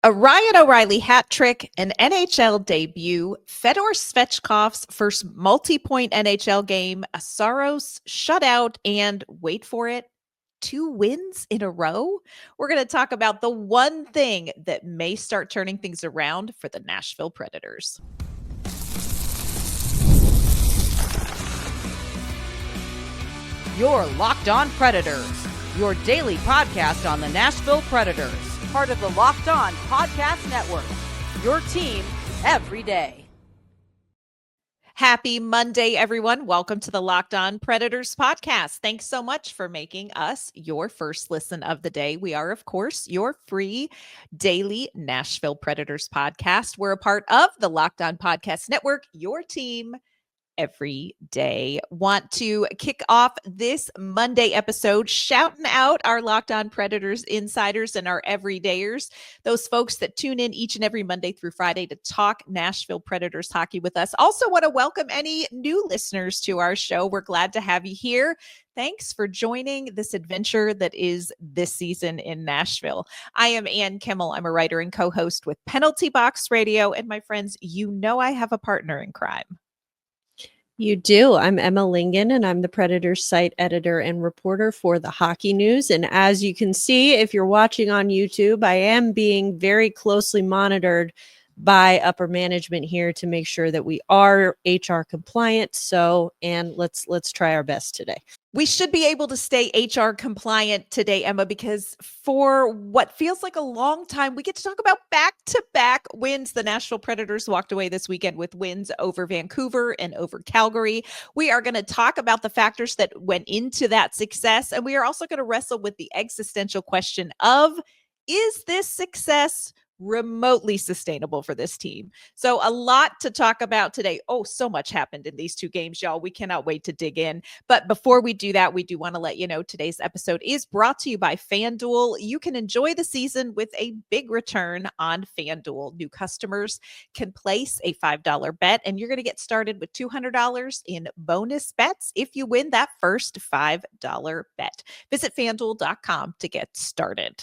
A Ryan O'Reilly hat trick, an NHL debut, Fedor Svechkov's first multi-point NHL game, a Saros shutout, and wait for it, 2 wins in a row. We're going to talk about the one thing that may start turning things around for the Nashville Predators. You're Locked On Predators, your daily podcast on the Nashville Predators, part of the Locked On Podcast Network, your team every day. Happy Monday, everyone. Welcome to the Locked On Predators podcast. Thanks so much for making us your first listen of the day. We are, of course, your free daily Nashville Predators podcast. We're a part of the Locked On Podcast Network, your team every day. Want to kick off this Monday episode shouting out our Locked On Predators insiders and our everydayers, those folks that tune in each and every Monday through Friday to talk Nashville Predators hockey with us. Also want to welcome any new listeners to our show. We're glad to have you here. Thanks for joining this adventure that is this season in Nashville. I am Ann Kimmel. I'm a writer and co-host with Penalty Box Radio. And my friends, you know I have a partner in crime. You do. I'm Emma Lingen, and I'm the Predators site editor and reporter for the Hockey News. And as you can see, if you're watching on YouTube, I am being very closely monitored by upper management here to make sure that we are HR compliant. And let's try our best today. We should be able to stay HR compliant today, Emma, because for what feels like a long time, we get to talk about back-to-back wins. The Nashville Predators walked away this weekend with wins over Vancouver and over Calgary. We are going to talk about the factors that went into that success, and we are also going to wrestle with the existential question of, is this success remotely sustainable for this team? So a lot to talk about today. Oh, so much happened in these two games, y'all. We cannot wait to dig in. But before we do that, we do want to let you know today's episode is brought to you by FanDuel. You can enjoy the season with a big return on FanDuel. New customers can place a $5 bet, and you're going to get started with $200 in bonus bets if you win that first $5 bet. Visit FanDuel.com to get started.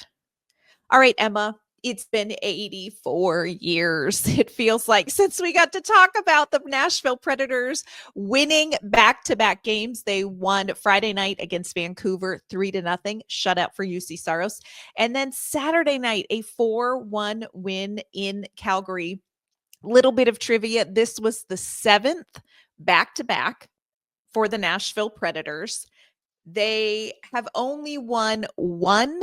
All right, Emma. It's been 84 years, it feels like, since we got to talk about the Nashville Predators winning back-to-back games. They won Friday night against Vancouver 3-0, shutout for Juuse Saros. And then Saturday night, a 4-1 win in Calgary. Little bit of trivia. This was the 7th back-to-back for the Nashville Predators. They have only won one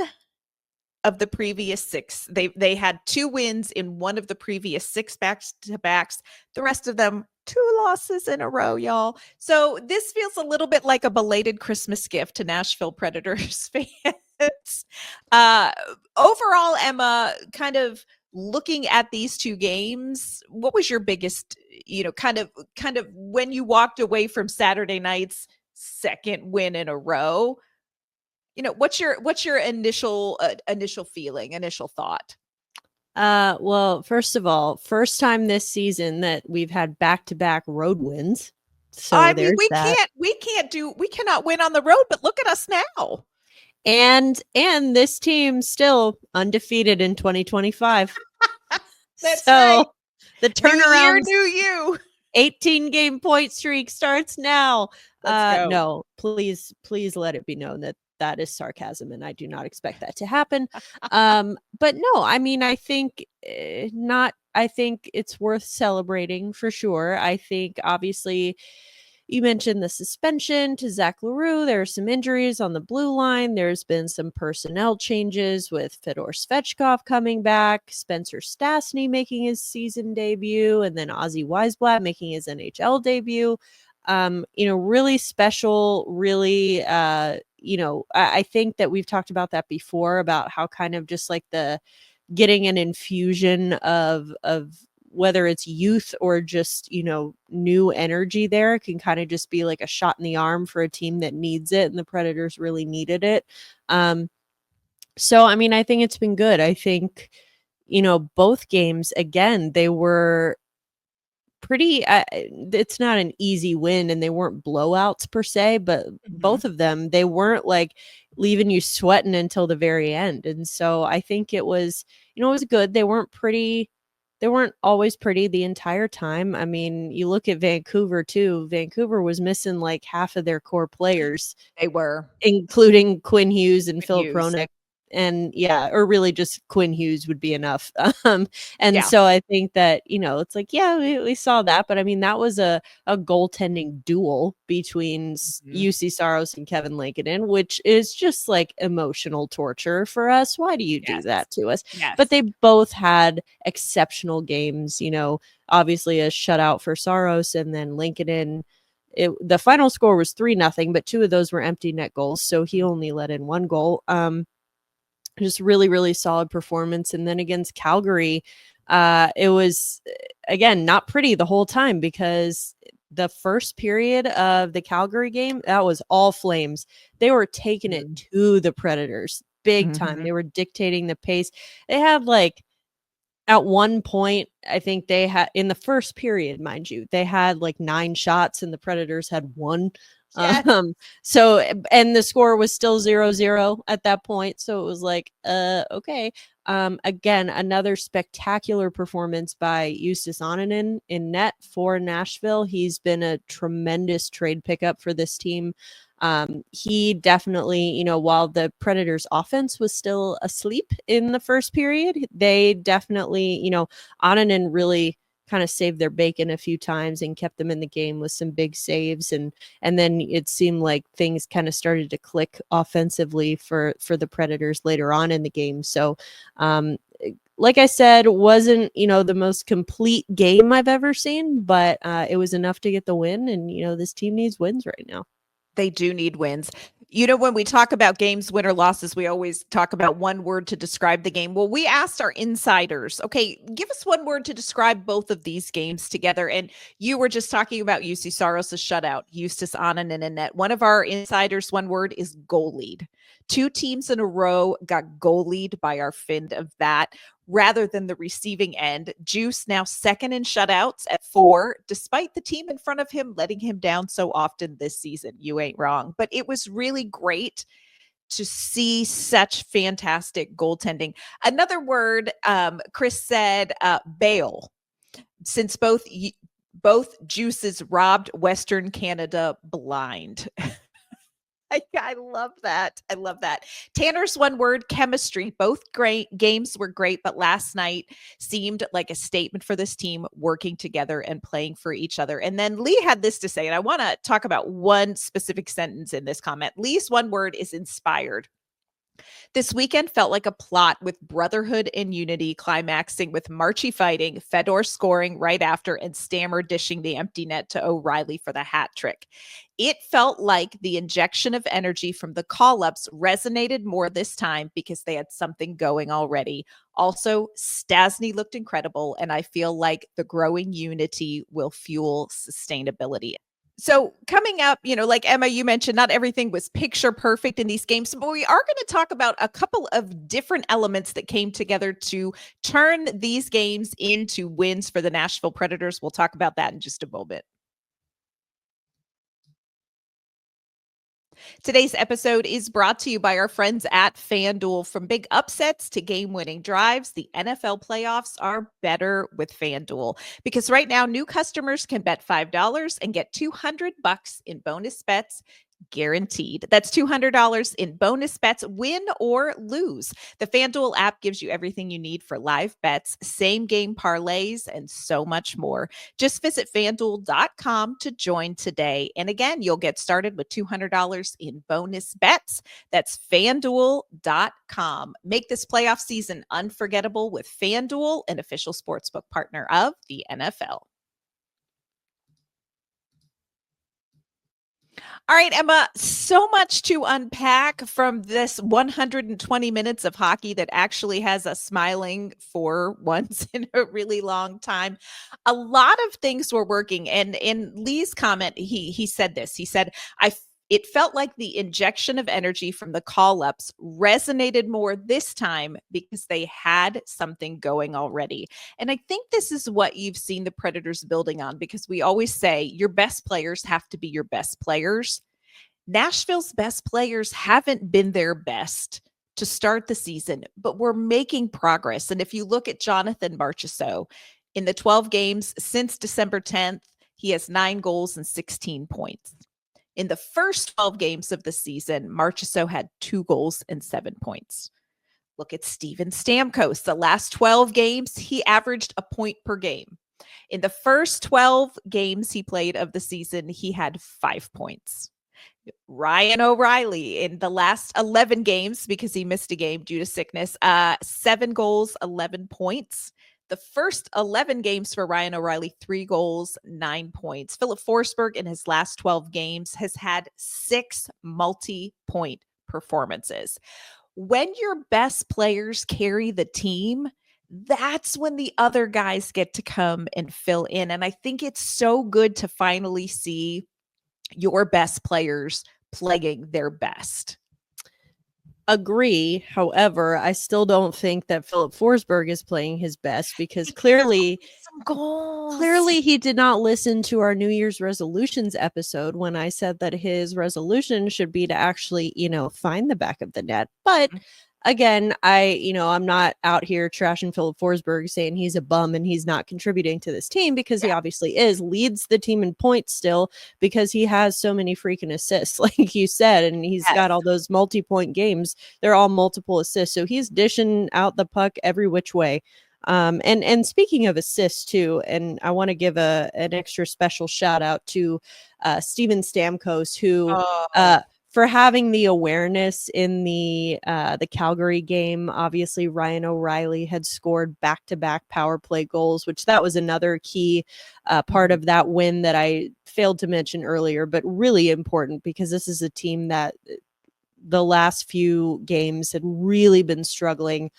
of the previous 6. They had 2 wins in one of the previous 6 back-to-backs. The rest of them, 2 losses in a row, y'all. So this feels a little bit like a belated Christmas gift to Nashville Predators fans. Overall, Emma, kind of looking at these 2 games, what was your biggest, kind of when you walked away from Saturday night's second win in a row? What's your initial feeling, initial thought? Well, first of all, first time this season that we've had back-to-back road wins. So I mean, we cannot win on the road, but look at us now. And this team still undefeated in 2025. That's right. The turnaround, new you. 18-game point streak starts now. Let's go. No, please let it be known that is sarcasm, and I do not expect that to happen. But no, I mean, I think it's worth celebrating for sure. I think obviously you mentioned the suspension to Zach Leroux. There are some injuries on the blue line. There's been some personnel changes with Fedor Svechkov coming back, Spencer Stastney making his season debut, and then Ozzy Wiesblatt making his NHL debut. Really special, really, I think that we've talked about that before, about how kind of just like the getting an infusion of whether it's youth or just, new energy there can kind of just be like a shot in the arm for a team that needs it. And the Predators really needed it. So, I mean, I think it's been good. I think, both games, again, they were pretty, it's not an easy win and they weren't blowouts per se, but both of them, they weren't like, leaving you sweating until the very end. And so I think it was, it was good. They weren't pretty. They weren't always pretty the entire time. I mean, you look at Vancouver too. Vancouver was missing like half of their core players, They were. including Quinn Hughes and Filip Hughes. Hronek. And yeah, or really just Quinn Hughes would be enough. And Yeah. so I think that, it's like, yeah, we saw that. But I mean, that was a goaltending duel between Juuse Saros and Kevin Lankinen, which is just like emotional torture for us. Why do you do that to us? Yes. But they both had exceptional games, obviously a shutout for Saros, and then Lankinen. The final score was 3-0, but 2 of those were empty net goals. So he only let in 1 goal. Just really, really solid performance. And then against Calgary, it was, again, not pretty the whole time, because the first period of the Calgary game, that was all Flames. They were taking it to the Predators big time. They were dictating the pace. They had at one point, I think they had, in the first period, mind you, they had 9 shots and the Predators had 1. Yes. So, and the score was still 0-0 at that point. So it was okay. Again, another spectacular performance by Juuse Saros in net for Nashville. He's been a tremendous trade pickup for this team. He definitely, while the Predators offense was still asleep in the first period, they definitely, Ananen really kind of saved their bacon a few times and kept them in the game with some big saves. And then it seemed like things kind of started to click offensively for the Predators later on in the game. So, like I said, wasn't, the most complete game I've ever seen, but it was enough to get the win. And, this team needs wins right now. They do need wins. When we talk about games, win or losses, we always talk about one word to describe the game. Well, we asked our insiders, okay, give us one word to describe both of these games together. And you were just talking about Juuse Saros' shutout, Justus Ananen in net. One of our insiders, one word is goal lead. 2 teams in a row got goal lead by our fin of that, rather than the receiving end. Juuse now second in shutouts at 4, despite the team in front of him letting him down so often this season. You ain't wrong. But it was really great to see such fantastic goaltending. Another word, Chris said, bail. Since both Juices robbed Western Canada blind. I love that. I love that. Tanner's one word, chemistry. Both great games were great, but last night seemed like a statement for this team working together and playing for each other. And then Lee had this to say, and I want to talk about one specific sentence in this comment. Lee's one word is inspired. This weekend felt like a plot with brotherhood and unity climaxing with Marchie fighting, Fedor scoring right after, and Stammer dishing the empty net to O'Reilly for the hat trick. It felt like the injection of energy from the call-ups resonated more this time because they had something going already. Also, Stasney looked incredible, and I feel like the growing unity will fuel sustainability. So coming up, like Emma, you mentioned, not everything was picture perfect in these games, but we are going to talk about a couple of different elements that came together to turn these games into wins for the Nashville Predators. We'll talk about that in just a moment. Today's episode is brought to you by our friends at FanDuel. From big upsets to game-winning drives, the NFL playoffs are better with FanDuel. Because right now, new customers can bet $5 and get $200 in bonus bets guaranteed. That's $200 in bonus bets, win or lose. The FanDuel app gives you everything you need for live bets, same game parlays, and so much more. Just visit FanDuel.com to join today. And again, you'll get started with $200 in bonus bets. That's FanDuel.com. Make this playoff season unforgettable with FanDuel, an official sportsbook partner of the NFL. All right, Emma, so much to unpack from this 120 minutes of hockey that actually has us smiling for once in a really long time. A lot of things were working. And in Lee's comment, he said this. He said, it felt like the injection of energy from the call-ups resonated more this time because they had something going already. And I think this is what you've seen the Predators building on, because we always say your best players have to be your best players. Nashville's best players haven't been their best to start the season, but we're making progress. And if you look at Jonathan Marchessault, in the 12 games since December 10th, he has 9 goals and 16 points. In the first 12 games of the season, Marchessault had 2 goals and 7 points. Look at Steven Stamkos. The last 12 games, he averaged a point per game. In the first 12 games he played of the season, he had 5 points. Ryan O'Reilly in the last 11 games, because he missed a game due to sickness, 7 goals, 11 points. The first 11 games for Ryan O'Reilly, 3 goals, 9 points. Filip Forsberg in his last 12 games has had 6 multi-point performances. When your best players carry the team, that's when the other guys get to come and fill in. And I think it's so good to finally see your best players playing their best. Agree. However, I still don't think that Filip Forsberg is playing his best, because clearly he did not listen to our New Year's resolutions episode when I said that his resolution should be to actually, find the back of the net. But again, I'm not out here trashing Filip Forsberg saying he's a bum and he's not contributing to this team, because he obviously leads the team in points still, because he has so many freaking assists, like you said, and he's got all those multi-point games. They're all multiple assists. So he's dishing out the puck every which way. And speaking of assists too, and I want to give an extra special shout out to Steven Stamkos, who for having the awareness in the Calgary game. Obviously, Ryan O'Reilly had scored back-to-back power play goals, which that was another key part of that win that I failed to mention earlier, but really important, because this is a team that the last few games had really been struggling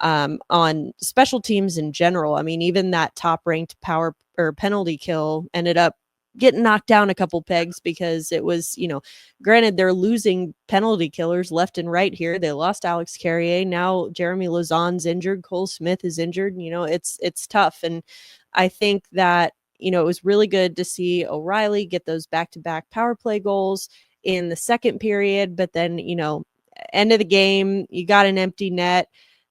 on special teams in general. I mean, even that top-ranked power or penalty kill ended up getting knocked down a couple pegs, because it was, granted, they're losing penalty killers left and right here. They lost Alex Carrier. Now Jeremy Lauzon's injured. Cole Smith is injured. It's tough. And I think that, it was really good to see O'Reilly get those back-to-back power play goals in the second period. But then, end of the game, you got an empty net.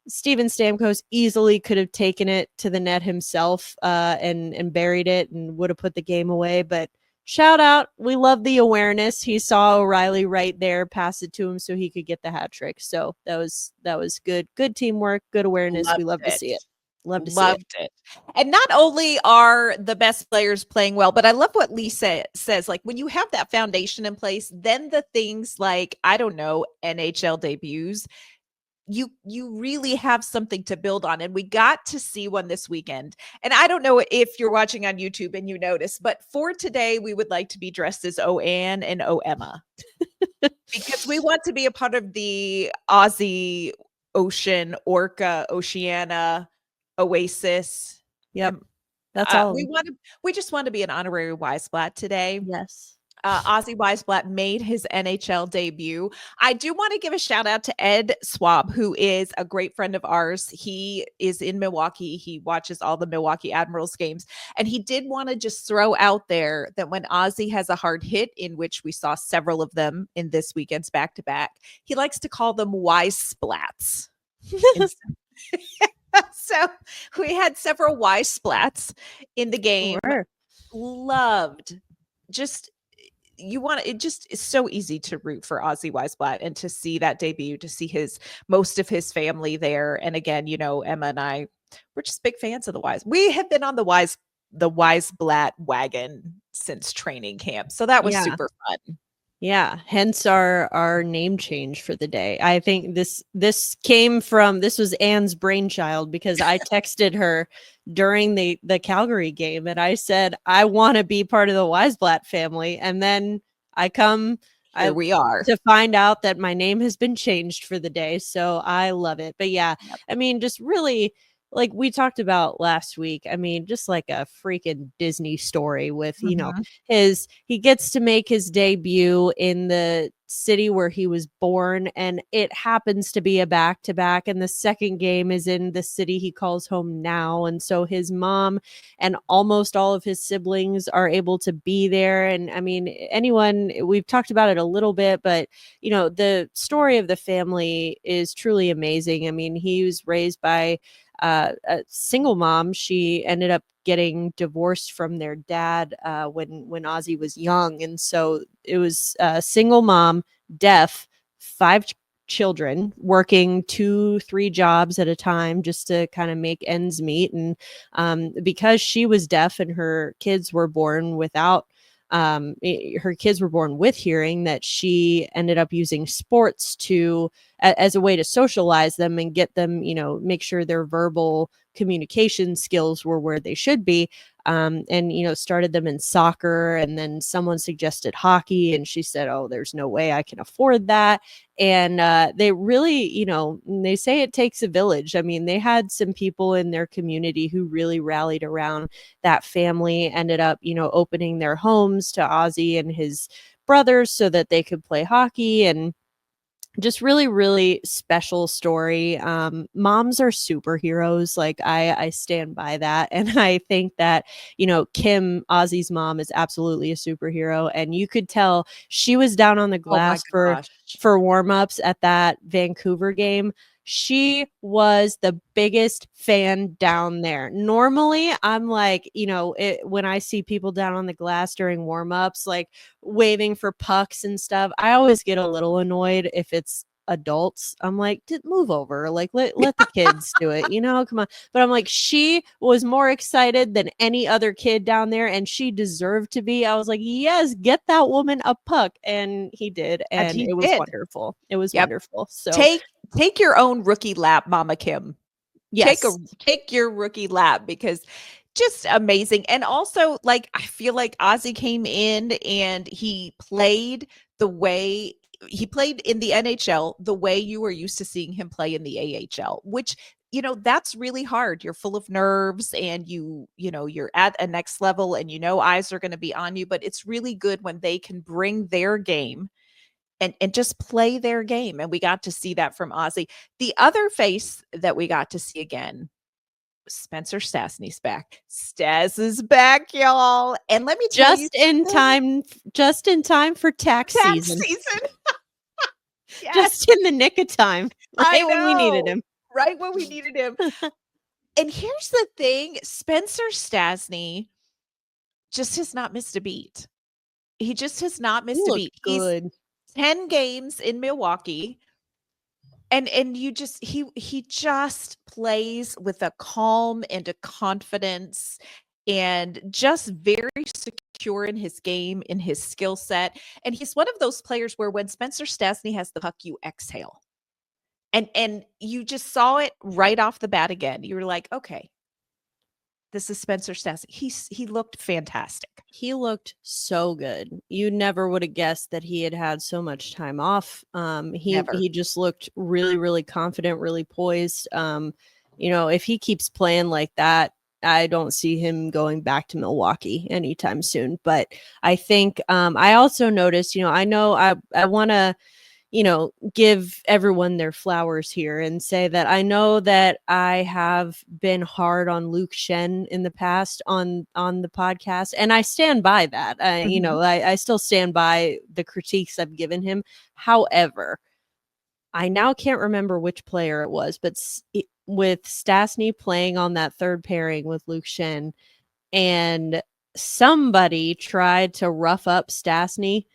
Steven Stamkos easily could have taken it to the net himself and buried it and would have put the game away. But shout out, we love the awareness. He saw O'Reilly right there, pass it to him so he could get the hat trick. So that was good teamwork, good awareness. We love to see it. Loved it. And not only are the best players playing well, but I love what Lisa says. Like, when you have that foundation in place, then the things like, I don't know, NHL debuts, you really have something to build on. And we got to see one this weekend. And I don't know if you're watching on YouTube and you notice, but for today, we would like to be dressed as O-Ann and O-Emma because we want to be a part of the Ozzy, Ocean, Orca, Oceania, Oasis. Yep. That's all. We just want to be an honorary Wiesblatt today. Yes. Ozzy Wiesblatt made his NHL debut. I do want to give a shout out to Ed Swab, who is a great friend of ours. He is in Milwaukee. He watches all the Milwaukee Admirals games. And he did want to just throw out there that when Ozzy has a hard hit, in which we saw several of them in this weekend's back-to-back, he likes to call them Wiesplats. So we had several Wiesplats in the game. Sure. Loved. It just is so easy to root for Ozzy Wiesblatt and to see that debut, to see most of his family there. And again, Emma and I, we're just big fans of the Wise. We have been on the Wiesblatt wagon since training camp. So that was super fun. Yeah, hence our name change for the day. I think this was Anne's brainchild, because I texted her during the Calgary game and I said, I want to be part of the Wiesblatt family. And then here we are to find out that my name has been changed for the day. So I love it. But yeah, I mean, just really, like we talked about last week, I mean, just like a freaking Disney story with, he gets to make his debut in the city where he was born, and it happens to be a back-to-back, and the second game is in the city he calls home now. And so his mom and almost all of his siblings are able to be there. And I mean, anyone, we've talked about it a little bit, but the story of the family is truly amazing. I mean, he was raised by a single mom. She ended up getting divorced from their dad when Ozzy was young, and so it was a single mom, deaf, 5 children, working 2-3 jobs at a time just to kind of make ends meet. And because she was deaf and her kids were born without her kids were born with hearing, that she ended up using sports as a way to socialize them and get them, make sure their verbal communication skills were where they should be. And started them in soccer, and then someone suggested hockey, and she said, oh, there's no way I can afford that. And they really, they say it takes a village. I mean, they had some people in their community who really rallied around that family, ended up, opening their homes to Ozzy and his brothers so that they could play hockey. And just really, really special story. Moms are superheroes. Like I stand by that. And I think that, Kim, Ozzy's mom, is absolutely a superhero. And you could tell she was down on the glass for warm-ups at that Vancouver game. She was the biggest fan down there. Normally, I'm like, when I see people down on the glass during warm-ups, like waving for pucks and stuff, I always get a little annoyed if it's adults. I'm like, move over, like let the kids do it, come on. But I'm like, she was more excited than any other kid down there, and she deserved to be. I was like, yes, get that woman a puck. And he did, and it was wonderful. It was wonderful. So take your own rookie lap, Mama Kim. Yes. Take your rookie lap, because just amazing. And also, like, I feel like Ozzy came in and he played the way he played in the NHL, the way you were used to seeing him play in the AHL, which, that's really hard. You're full of nerves, and you're at a next level, and eyes are going to be on you, but it's really good when they can bring their game and just play their game. And we got to see that from Ozzy. The other face that we got to see again, Spencer Stasney's back. Stas is back, y'all. And let me tell you, just in time for tax season. Yes. Just in the nick of time. Right when we needed him. Right when we needed him. And here's the thing, Spencer Stasney just has not missed a beat. He just has not missed a beat. Good. He's 10 games in Milwaukee. And he just plays with a calm and a confidence, and just very secure in his game, in his skill set. And he's one of those players where when Spencer Stastney has the puck, you exhale. And you just saw it right off the bat again. You were like, okay, this is Spencer Stastney. He looked fantastic. He looked so good. You never would have guessed that he had so much time off. He just looked really, really confident, really poised. If he keeps playing like that, I don't see him going back to Milwaukee anytime soon. But I think I also noticed, I know I want to give everyone their flowers here and say that I know that I have been hard on Luke Schenn in the past on the podcast, and I stand by that. I still stand by the critiques I've given him. However, I now can't remember which player it was, but with Stasney playing on that third pairing with Luke Schenn, and somebody tried to rough up Stasney,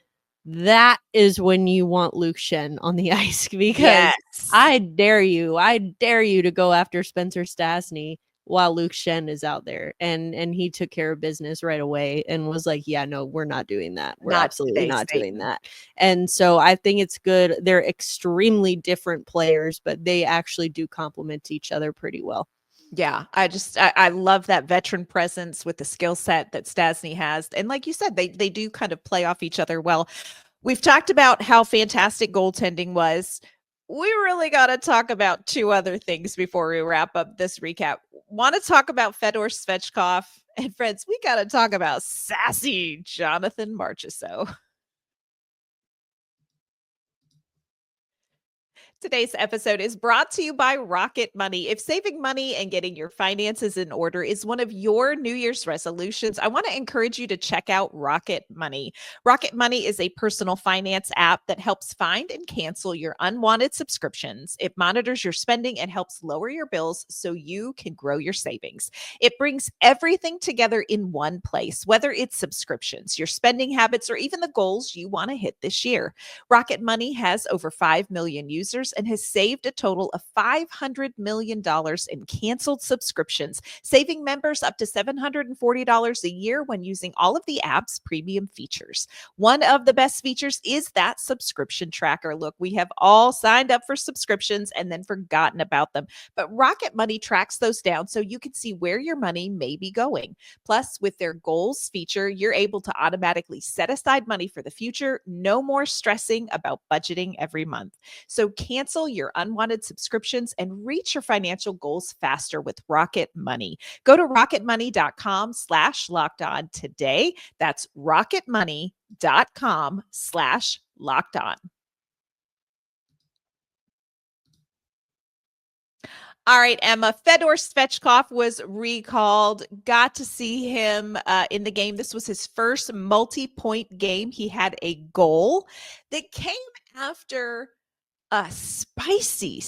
that is when you want Luke Schenn on the ice, because I dare you to go after Spencer Stasney while Luke Schenn is out there. And he took care of business right away and was like, yeah, no, we're not doing that. We're absolutely not doing that. And so I think it's good. They're extremely different players, but they actually do complement each other pretty well. Yeah, I love that veteran presence with the skill set that Stasney has. And like you said, they do kind of play off each other well. We've talked about how fantastic goaltending was. We really got to talk about two other things before we wrap up this recap. Want to talk about Fedor Svechkov, and friends, we got to talk about sassy Jonathan Marchessault. Today's episode is brought to you by Rocket Money. If saving money and getting your finances in order is one of your New Year's resolutions, I want to encourage you to check out Rocket Money. Rocket Money is a personal finance app that helps find and cancel your unwanted subscriptions. It monitors your spending and helps lower your bills so you can grow your savings. It brings everything together in one place, whether it's subscriptions, your spending habits, or even the goals you want to hit this year. Rocket Money has over 5 million users and has saved a total of $500 million in canceled subscriptions, saving members up to $740 a year when using all of the app's premium features. One of the best features is that subscription tracker. Look, we have all signed up for subscriptions and then forgotten about them, but Rocket Money tracks those down so you can see where your money may be going. Plus, with their goals feature, you're able to automatically set aside money for the future. No more stressing about budgeting every month. So cancel your unwanted subscriptions and reach your financial goals faster with Rocket Money. Go to rocketmoney.com/lockedon today. That's rocketmoney.com/lockedon. All right, Emma. Fedor Svechkov was recalled. Got to see him in the game. This was his first multi-point game. He had a goal that came after a spicy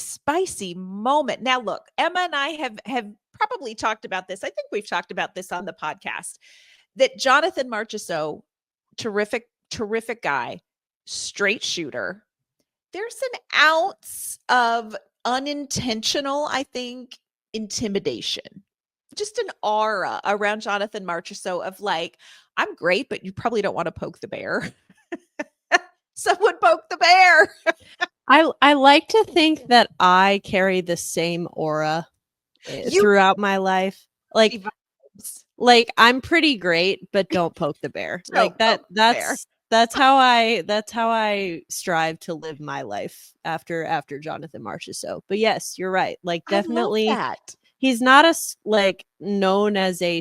moment. Now, look, Emma and I have probably talked about this. I think we've talked about this on the podcast, that Jonathan Marchessault, terrific guy, straight shooter. There's an ounce of unintentional, I think, intimidation, just an aura around Jonathan Marchessault of like, I'm great, but you probably don't want to poke the bear. Someone poke the bear. I like to think that I carry the same aura throughout my life. Like I'm pretty great, but don't poke the bear. Like that's how I strive to live my life after Jonathan Marchessault. But yes, you're right. Like definitely he's not known as a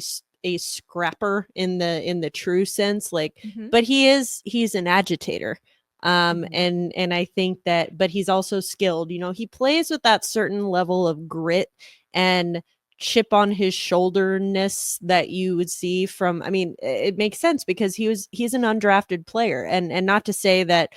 scrapper in the true sense, like, but he's an agitator. And I think that, but he's also skilled, he plays with that certain level of grit and chip on his shoulderness that you would see from, it makes sense because he's an undrafted player, and not to say that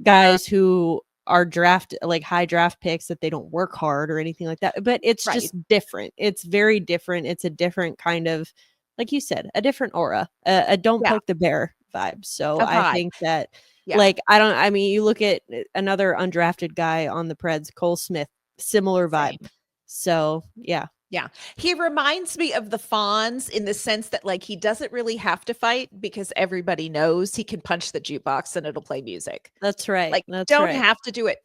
guys who are drafted, like high draft picks, that they don't work hard or anything like that, but it's just different. It's very different. It's a different kind of, like you said, a different aura, a don't poke the bear vibe. So I think that you look at another undrafted guy on the Preds, Cole Smith, similar vibe. Same. So yeah. He reminds me of the Fonz in the sense that like he doesn't really have to fight because everybody knows he can punch the jukebox and it'll play music. That's right. Like don't have to do it.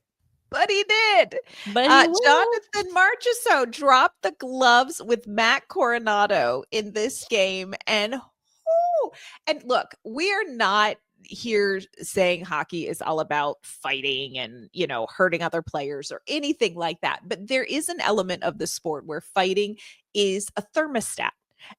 But he did. Jonathan Marchessault dropped the gloves with Matt Coronado in this game. And look, we are not here saying hockey is all about fighting and, hurting other players or anything like that. But there is an element of the sport where fighting is a thermostat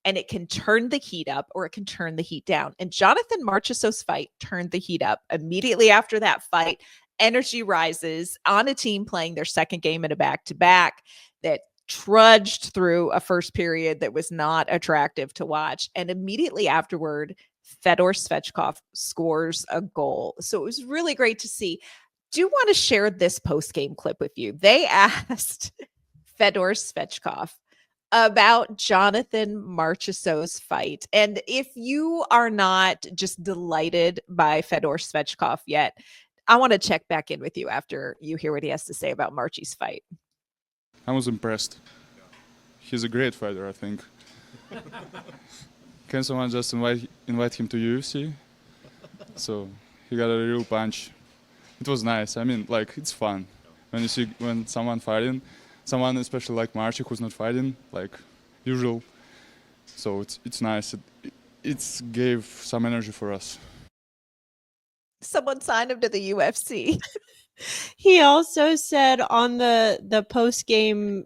and it can turn the heat up or it can turn the heat down. And Jonathan Marchessault's fight turned the heat up. Immediately after that fight, energy rises on a team playing their second game in a back-to-back that trudged through a first period that was not attractive to watch. And immediately afterward, Fedor Svechkov scores a goal. So it was really great to see. Do want to share this post-game clip with you. They asked Fedor Svechkov about Jonathan Marchessault's fight. And if you are not just delighted by Fedor Svechkov yet, I want to check back in with you after you hear what he has to say about Marchie's fight. I was impressed. He's a great fighter, I think. Can someone just invite him to UFC? So he got a real punch. It was nice. It's fun when you see someone fighting, someone especially like Marchie who's not fighting like usual. So it's nice. It gave some energy for us. Someone signed him to the UFC. He also said on the post-game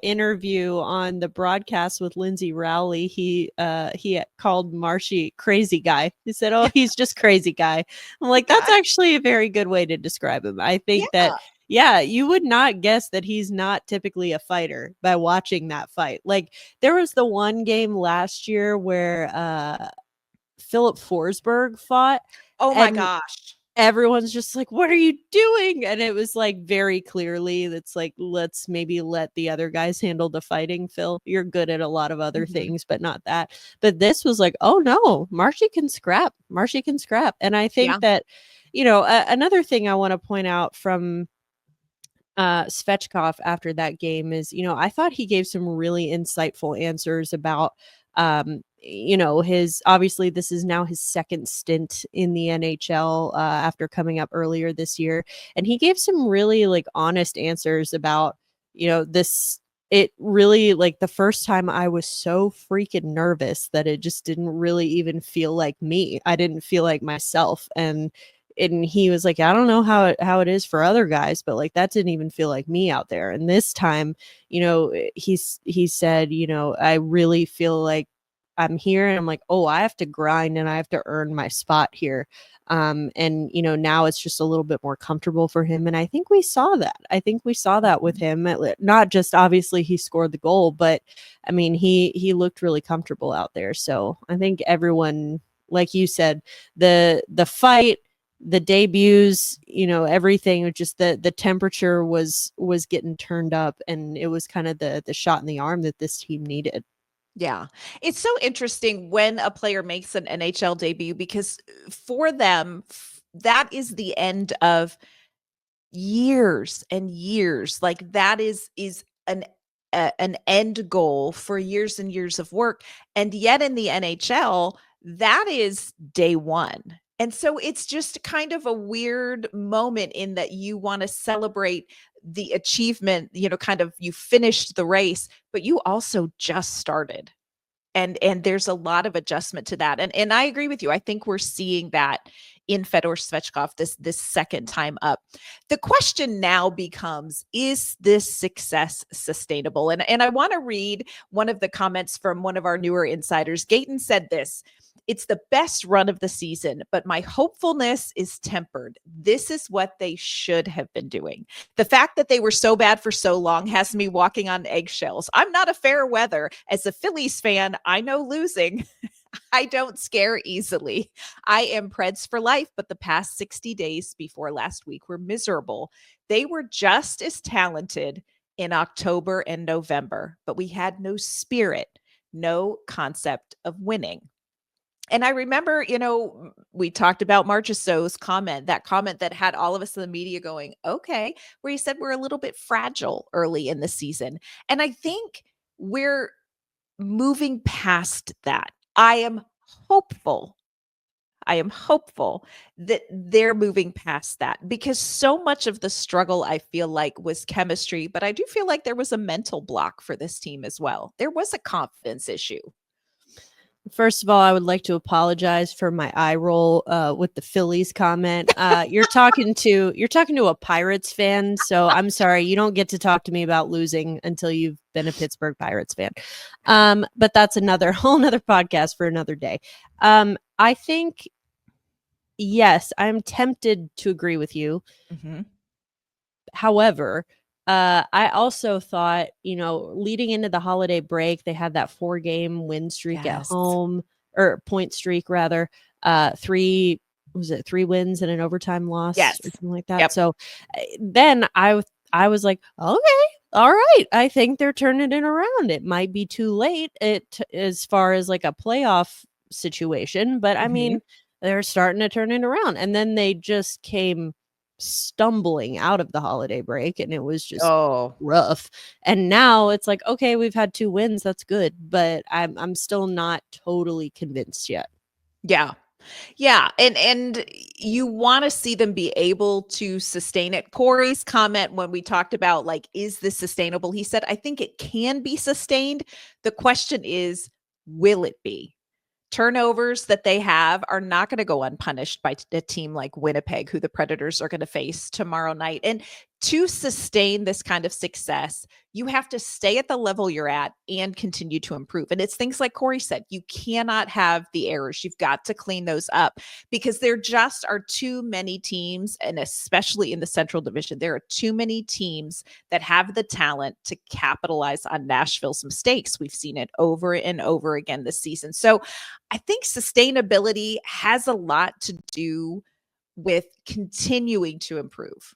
interview on the broadcast with Lindsay Rowley, he called Marshy crazy guy. He said, "Oh, he's just crazy guy." I'm like, that's actually a very good way to describe him. I think that Yeah, you would not guess that he's not typically a fighter by watching that fight. Like, there was the one game last year where Filip Forsberg fought, Oh my and gosh. everyone's just like, "What are you doing?" And it was like very clearly, it's like, let's maybe let the other guys handle the fighting. Phil, you're good at a lot of other things, but not that. But this was like, oh no, Marshy can scrap. Marshy can scrap. And I think Yeah. that, another thing I want to point out from Svechkov after that game is, I thought he gave some really insightful answers about his, obviously this is now his second stint in the NHL after coming up earlier this year, and he gave some really like honest answers about, this. It really, like, the first time I was so freaking nervous that it just didn't really even feel like me. I didn't feel like myself. And he was like, I don't know how it is for other guys, but like that didn't even feel like me out there. And this time, he said, I really feel like I'm here, and I'm like, oh, I have to grind and I have to earn my spot here. And now it's just a little bit more comfortable for him. And I think we saw that. I think we saw that with him. Not just obviously he scored the goal, but I mean, he looked really comfortable out there. So I think everyone, like you said, the fight, the debuts, everything, just the temperature was getting turned up, and it was kind of the shot in the arm that this team needed. Yeah. It's so interesting when a player makes an NHL debut because for them, that is the end of years and years. Like that is an end goal for years and years of work. And yet in the NHL, that is day one. And so it's just kind of a weird moment in that you want to celebrate the achievement, kind of you finished the race, but you also just started. And there's a lot of adjustment to that. And I agree with you. I think we're seeing that in Fedor Svechkov this second time up. The question now becomes, is this success sustainable? And I want to read one of the comments from one of our newer insiders. Gayton said this: it's the best run of the season, but my hopefulness is tempered. This is what they should have been doing. The fact that they were so bad for so long has me walking on eggshells. I'm not a fair weather. As a Phillies fan, I know losing. I don't scare easily. I am Preds for life, but the past 60 days before last week were miserable. They were just as talented in October and November, but we had no spirit, no concept of winning. And I remember, we talked about Marchessault's comment, that comment that had all of us in the media going, okay, where he said we're a little bit fragile early in the season. And I think we're moving past that. I am hopeful. I am hopeful that they're moving past that because so much of the struggle I feel like was chemistry, but I do feel like there was a mental block for this team as well. There was a confidence issue. First of all, I would like to apologize for my eye roll with the Phillies comment. You're talking to a Pirates fan, so I'm sorry, you don't get to talk to me about losing until you've been a Pittsburgh Pirates fan. But that's whole nother podcast for another day. I think, yes, I'm tempted to agree with you. Mm-hmm. However, I also thought, leading into the holiday break, they had that 4-game win streak at home, or point streak rather. 3 wins and an overtime loss, or something like that. Yep. So then I was like, okay, all right, I think they're turning it around. It might be too late as far as like a playoff situation, but I mean, they're starting to turn it around. And then they just came stumbling out of the holiday break, and it was just rough. And now it's like, okay, we've had 2 wins, that's good, but I'm still not totally convinced yet. Yeah. And you want to see them be able to sustain it. Corey's comment when we talked about, like, is this sustainable? He said, I think it can be sustained. The question is, will it be? Turnovers that they have are not going to go unpunished by a team like Winnipeg, who the Predators are going to face tomorrow night. And to sustain this kind of success, you have to stay at the level you're at and continue to improve. And it's things like Corey said, you cannot have the errors. You've got to clean those up because there just are too many teams, and especially in the Central Division, there are too many teams that have the talent to capitalize on Nashville's mistakes. We've seen it over and over again this season. So I think sustainability has a lot to do with continuing to improve.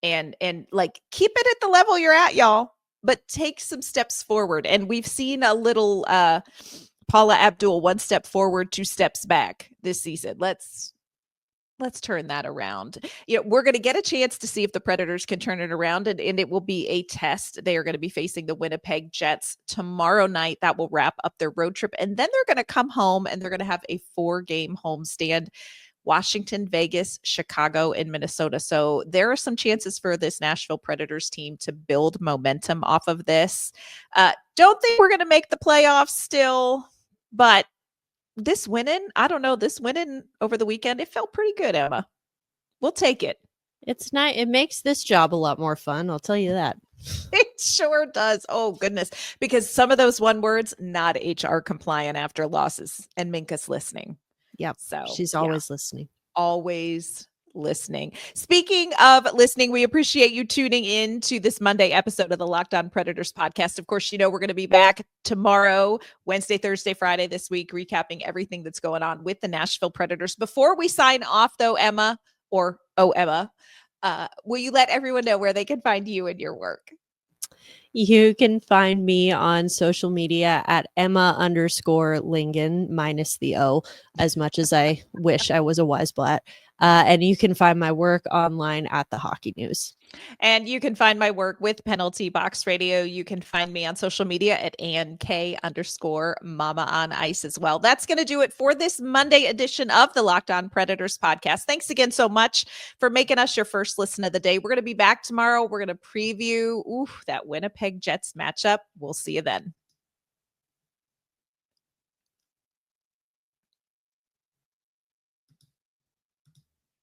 And like keep it at the level you're at, y'all, but take some steps forward. And we've seen a little Paula Abdul, 1 step forward, 2 steps back this season. Let's turn that around. We're going to get a chance to see if the Predators can turn it around, and it will be a test. They are going to be facing the Winnipeg Jets tomorrow night. That will wrap up their road trip, and then they're going to come home and they're going to have a 4-game homestand. Washington, Vegas, Chicago, and Minnesota. So there are some chances for this Nashville Predators team to build momentum off of this. Don't think we're going to make the playoffs still, but this winning over the weekend, it felt pretty good, Emma. We'll take it. It's nice. It makes this job a lot more fun. I'll tell you that. It sure does. Oh, goodness. Because some of those one words, not HR compliant after losses, and Minka's listening. Yep. So she's always listening. Always listening. Speaking of listening, we appreciate you tuning in to this Monday episode of the Locked On Predators podcast. Of course, we're going to be back tomorrow, Wednesday, Thursday, Friday this week, recapping everything that's going on with the Nashville Predators. Before we sign off, though, Emma, will you let everyone know where they can find you and your work? You can find me on social media at Emma_Lingen minus the O, as much as I wish I was a Wiesblatt. And you can find my work online at the Hockey News. And you can find my work with Penalty Box Radio. You can find me on social media at AnnK_Mama on Ice as well. That's going to do it for this Monday edition of the Locked On Predators podcast. Thanks again so much for making us your first listen of the day. We're going to be back tomorrow. We're going to preview that Winnipeg Jets matchup. We'll see you then.